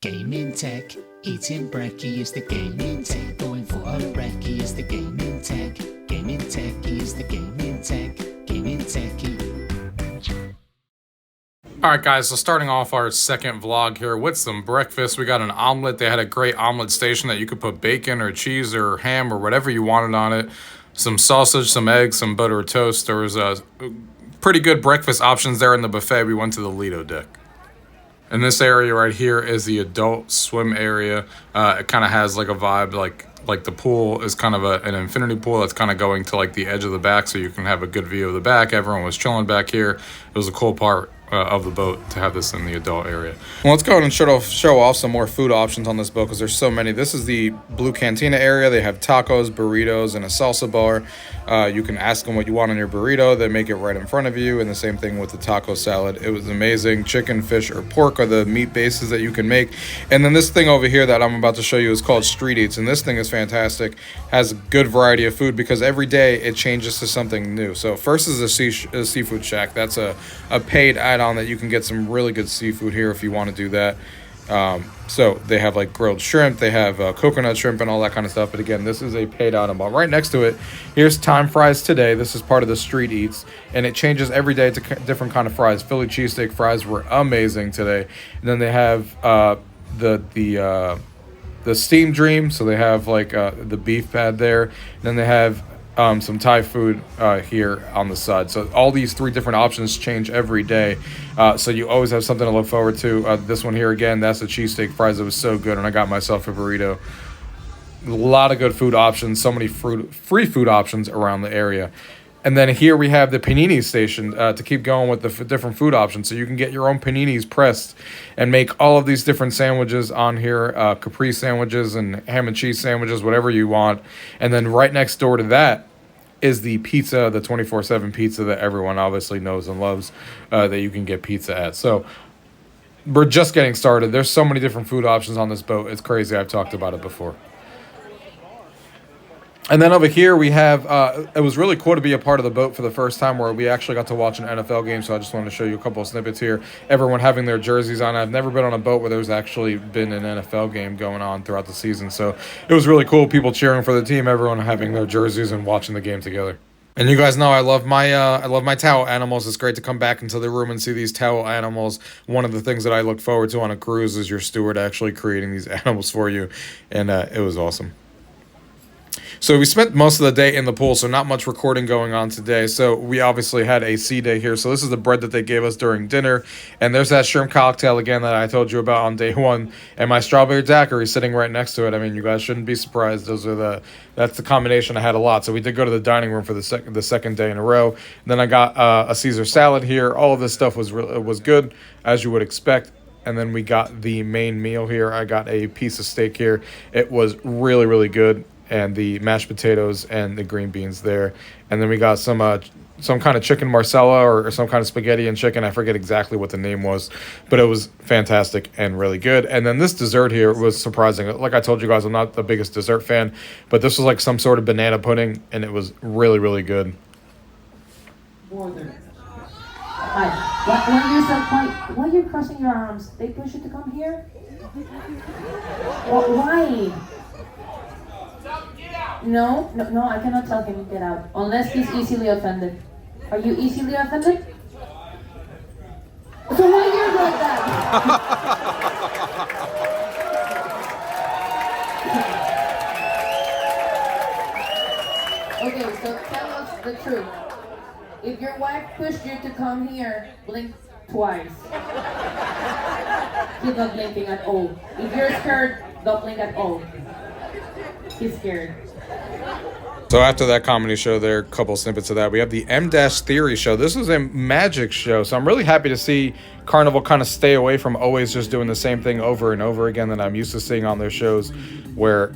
Gaming tech, eating brekkie is the gaming tech. Going for a brekkie is the gaming tech. Gaming techie is the gaming tech. Gaming techie. Alright guys, so starting off our second vlog here with some breakfast. We got an omelet. They had a great omelet station that you could put bacon or cheese or ham or whatever you wanted on it. Some sausage, some eggs, some butter or toast. There was pretty good breakfast options there in the buffet. We went to the Lido deck. And this area right here is the adult swim area. It kind of has like a vibe like the pool is kind of an infinity pool that's kind of going to like the edge of the back, so you can have a good view of the back. Everyone was chilling back here. It was a cool part of the boat to have this in the adult area. Well, let's go ahead and show off some more food options on this boat because there's so many. This is the Blue Cantina area. They have tacos, burritos, and a salsa bar. You can ask them what you want on your burrito. They make it right in front of you, and the same thing with the taco salad. It was amazing. Chicken, fish, or pork are the meat bases that you can make. And then this thing over here that I'm about to show you is called Street Eats, and this thing is fantastic. Has a good variety of food because every day it changes to something new. So first is a seafood shack. That's a paid add-on that you can get some really good seafood here if you want to do that. So they have like grilled shrimp, they have coconut shrimp and all that kind of stuff. But again, this is a paid item. But right next to it, here's Time Fries Today. This is part of the Street Eats, and it changes every day to different kind of fries. Philly cheesesteak fries were amazing today. And then they have the Steam Dream, so they have like the beef pad there. And then they have some Thai food here on the side. So all these three different options change every day. So you always have something to look forward to. This one here, again, that's the cheesesteak fries. It was so good, and I got myself a burrito. A lot of good food options, so many free food options around the area. And then here we have the panini station to keep going with the different food options. So you can get your own paninis pressed and make all of these different sandwiches on here, capri sandwiches and ham and cheese sandwiches, whatever you want. And then right next door to that is the pizza, the 24/7 pizza that everyone obviously knows and loves, that you can get pizza at. So we're just getting started. There's so many different food options on this boat. It's crazy. I've talked about it before. And then over here we have, it was really cool to be a part of the boat for the first time where we actually got to watch an NFL game. So I just wanted to show you a couple of snippets here. Everyone having their jerseys on. I've never been on a boat where there's actually been an NFL game going on throughout the season. So it was really cool. People cheering for the team, everyone having their jerseys and watching the game together. And you guys know I love my towel animals. It's great to come back into the room and see these towel animals. One of the things that I look forward to on a cruise is your steward actually creating these animals for you. And it was awesome. So we spent most of the day in the pool, so not much recording going on today. So we obviously had a sea day here. So this is the bread that they gave us during dinner. And there's that shrimp cocktail again that I told you about on day one. And my strawberry daiquiri sitting right next to it. I mean, you guys shouldn't be surprised. That's the combination I had a lot. So we did go to the dining room for the second day in a row. And then I got a Caesar salad here. All of this stuff was good, as you would expect. And then we got the main meal here. I got a piece of steak here. It was really, really good. And the mashed potatoes and the green beans there. And then we got some kind of chicken marsala or some kind of spaghetti and chicken. I forget exactly what the name was, but it was fantastic and really good. And then this dessert here was surprising. Like I told you guys, I'm not the biggest dessert fan, but this was like some sort of banana pudding, and it was really, really good. Hi. Why are you crossing your arms? They push you to come here? Why? No, I cannot tell him to get out. Unless he's easily offended. Are you easily offended? So why are you like that? Okay, so tell us the truth. If your wife pushed you to come here, blink twice. He's not blinking at all. If you're scared, don't blink at all. He's scared. So after that comedy show there, a couple snippets of that, we have the M-Theory show. This is a magic show, so I'm really happy to see Carnival kind of stay away from always just doing the same thing over and over again that I'm used to seeing on their shows where,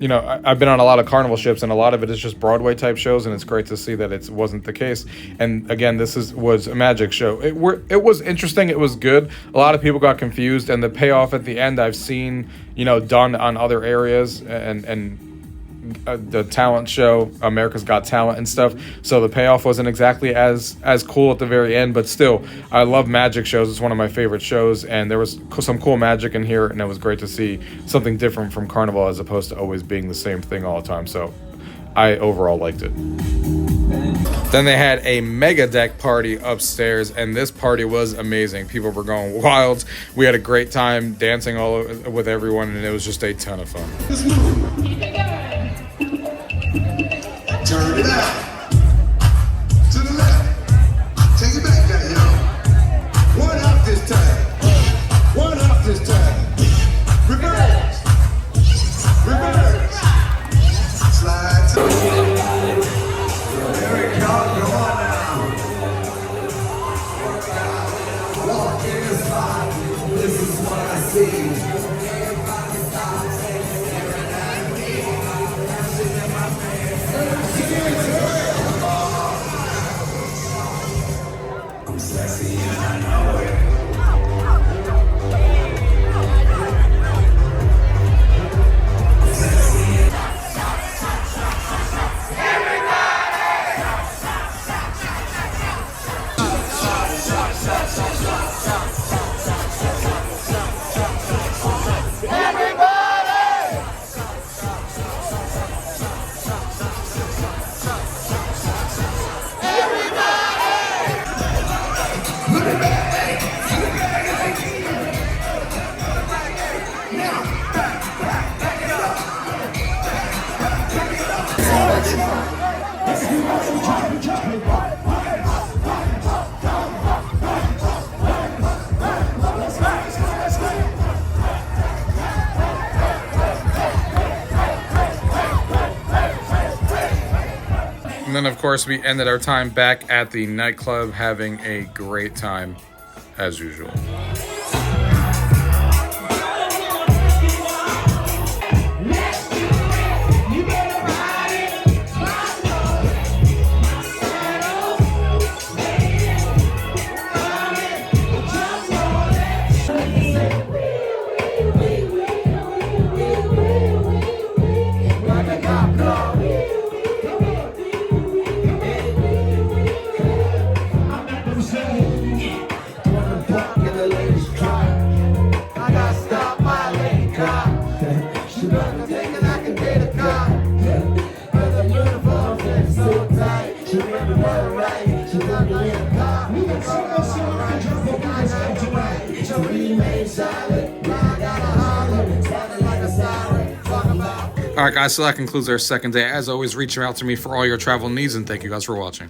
I've been on a lot of Carnival ships, and a lot of it is just Broadway type shows, and it's great to see that it wasn't the case. And again, this was a magic show. It was interesting. It was good. A lot of people got confused, and the payoff at the end I've seen, done on other areas, and the talent show, America's Got Talent and stuff. So the payoff wasn't exactly as cool at the very end, but still, I love magic shows. It's one of my favorite shows, and there was some cool magic in here, and it was great to see something different from Carnival as opposed to always being the same thing all the time. So I overall liked it. Then they had a mega deck party upstairs, and this party was amazing. People were going wild. We had a great time dancing with everyone, and it was just a ton of fun. Turn it out. To the left. Take it back there, y'all. One up this time. One up this time. Reverse. Reverse. Slide to the there we go. Go on now. Walk in the spot. This is what I see. I'm sexy and I know it. And then, of course, we ended our time back at the nightclub having a great time, as usual. Alright guys, so that concludes our second day. As always, reach out to me for all your travel needs, and thank you guys for watching.